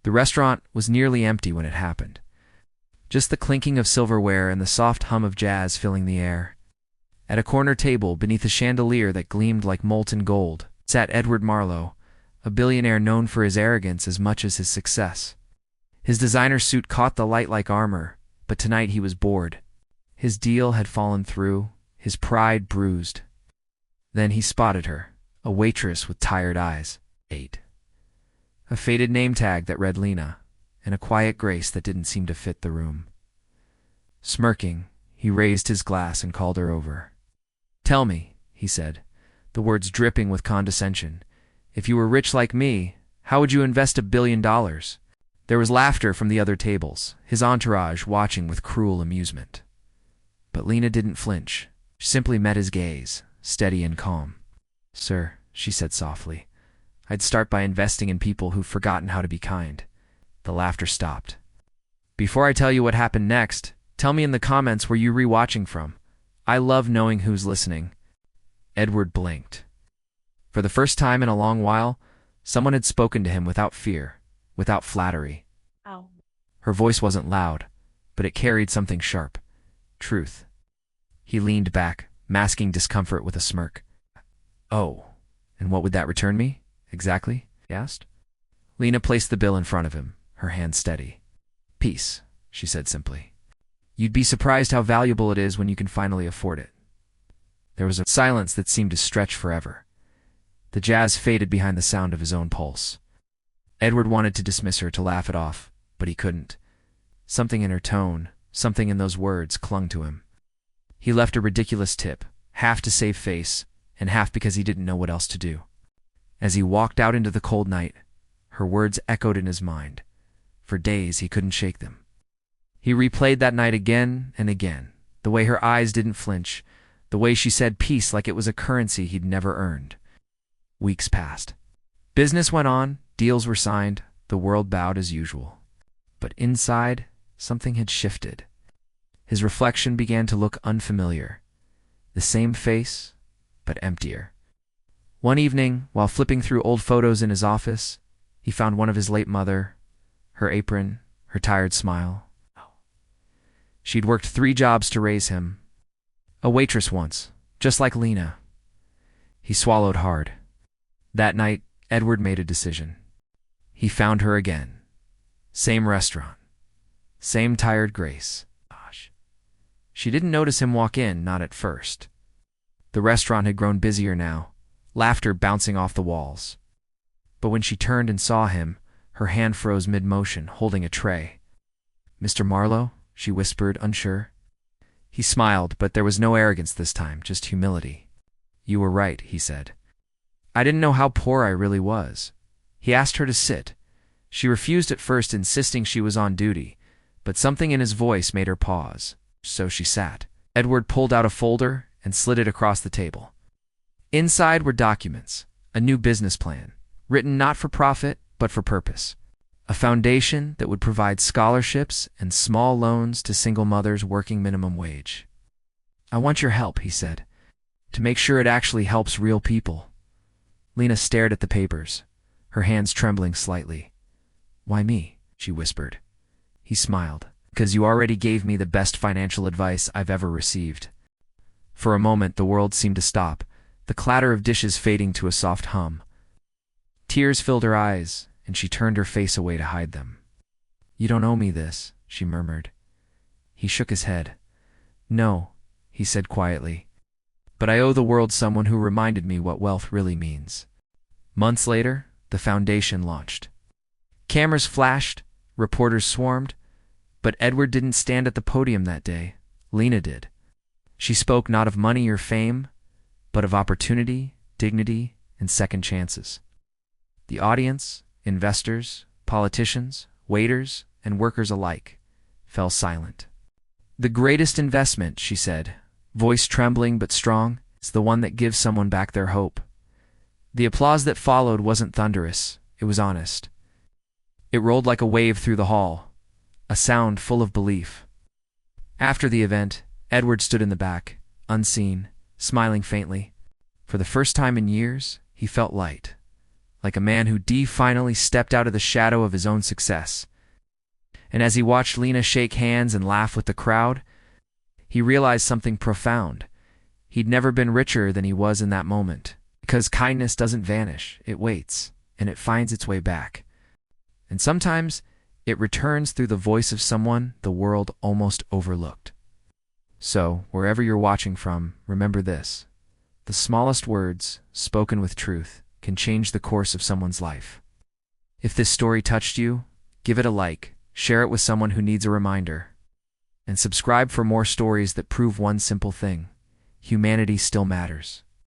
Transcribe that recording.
The restaurant was nearly empty when it happened. Just the clinking of silverware and the soft hum of jazz filling the air. At a corner table, beneath a chandelier that gleamed like molten gold, sat Edward Marlowe, a billionaire known for his arrogance as much as his success. His designer suit caught the light like armor, but tonight he was bored. His deal had fallen through, his pride bruised. Then he spotted her, a waitress with tired eyes. A faded name tag that read Lena, and a quiet grace that didn't seem to fit the room. Smirking, he raised his glass and called her over. "Tell me," he said, the words dripping with condescension, "if you were rich like me, how would you invest $1 billion? There was laughter from the other tables, his entourage watching with cruel amusement. But Lena didn't flinch. She simply met his gaze, steady and calm. "Sir," she said softly, "I'd start by investing in people who've forgotten how to be kind." The laughter stopped. "Before I tell you what happened next, tell me in the comments where you rewatching from. I love knowing who's listening." Edward blinked. For the first time in a long while, someone had spoken to him without fear, without flattery. Ow. Her voice wasn't loud, but it carried something sharp. Truth. He leaned back, masking discomfort with a smirk. "Oh, and what would that return me, exactly?" he asked. Lena placed the bill in front of him, her hand steady. "Peace," she said simply. "You'd be surprised how valuable it is when you can finally afford it." There was a silence that seemed to stretch forever. The jazz faded behind the sound of his own pulse. Edward wanted to dismiss her, to laugh it off, but he couldn't. Something in her tone, something in those words clung to him. He left a ridiculous tip, half to save face, and half because he didn't know what else to do. As he walked out into the cold night, her words echoed in his mind. For days he couldn't shake them. He replayed that night again and again, the way her eyes didn't flinch, the way she said peace like it was a currency he'd never earned. Weeks passed. Business went on, deals were signed, the world bowed as usual. But inside, something had shifted. His reflection began to look unfamiliar. The same face, but emptier. One evening, while flipping through old photos in his office, he found one of his late mother, her apron, her tired smile. She'd worked 3 jobs to raise him. A waitress once, just like Lena. He swallowed hard. That night, Edward made a decision. He found her again. Same restaurant. Same tired grace. She didn't notice him walk in, not at first. The restaurant had grown busier now, laughter bouncing off the walls. But when she turned and saw him, her hand froze mid-motion, holding a tray. "Mr. Marlowe?" she whispered, unsure. He smiled, but there was no arrogance this time, just humility. "You were right," he said. "I didn't know how poor I really was." He asked her to sit. She refused at first, insisting she was on duty, but something in his voice made her pause. So she sat. Edward pulled out a folder and slid it across the table. Inside were documents, a new business plan, written not for profit, but for purpose. A foundation that would provide scholarships and small loans to single mothers working minimum wage. "I want your help," he said, "to make sure it actually helps real people." Lena stared at the papers, her hands trembling slightly. "Why me?" she whispered. He smiled. "Because you already gave me the best financial advice I've ever received." For a moment, the world seemed to stop, the clatter of dishes fading to a soft hum. Tears filled her eyes, and she turned her face away to hide them. "You don't owe me this," she murmured. He shook his head. "No," he said quietly, "but I owe the world someone who reminded me what wealth really means." Months later, the foundation launched. Cameras flashed, reporters swarmed, but Edward didn't stand at the podium that day. Lena did. She spoke not of money or fame, but of opportunity, dignity, and second chances. The audience, investors, politicians, waiters, and workers alike, fell silent. "The greatest investment," she said, voice trembling but strong, "is the one that gives someone back their hope." The applause that followed wasn't thunderous, it was honest. It rolled like a wave through the hall, a sound full of belief. After the event, Edward stood in the back, unseen, smiling faintly. For the first time in years, he felt light. like a man who finally stepped out of the shadow of his own success. And as he watched Lena shake hands and laugh with the crowd, he realized something profound. He'd never been richer than he was in that moment. Because kindness doesn't vanish, it waits, and it finds its way back. And sometimes, it returns through the voice of someone the world almost overlooked. So, wherever you're watching from, remember this. The smallest words, spoken with truth, can change the course of someone's life. If this story touched you, give it a like, share it with someone who needs a reminder, and subscribe for more stories that prove one simple thing: humanity still matters.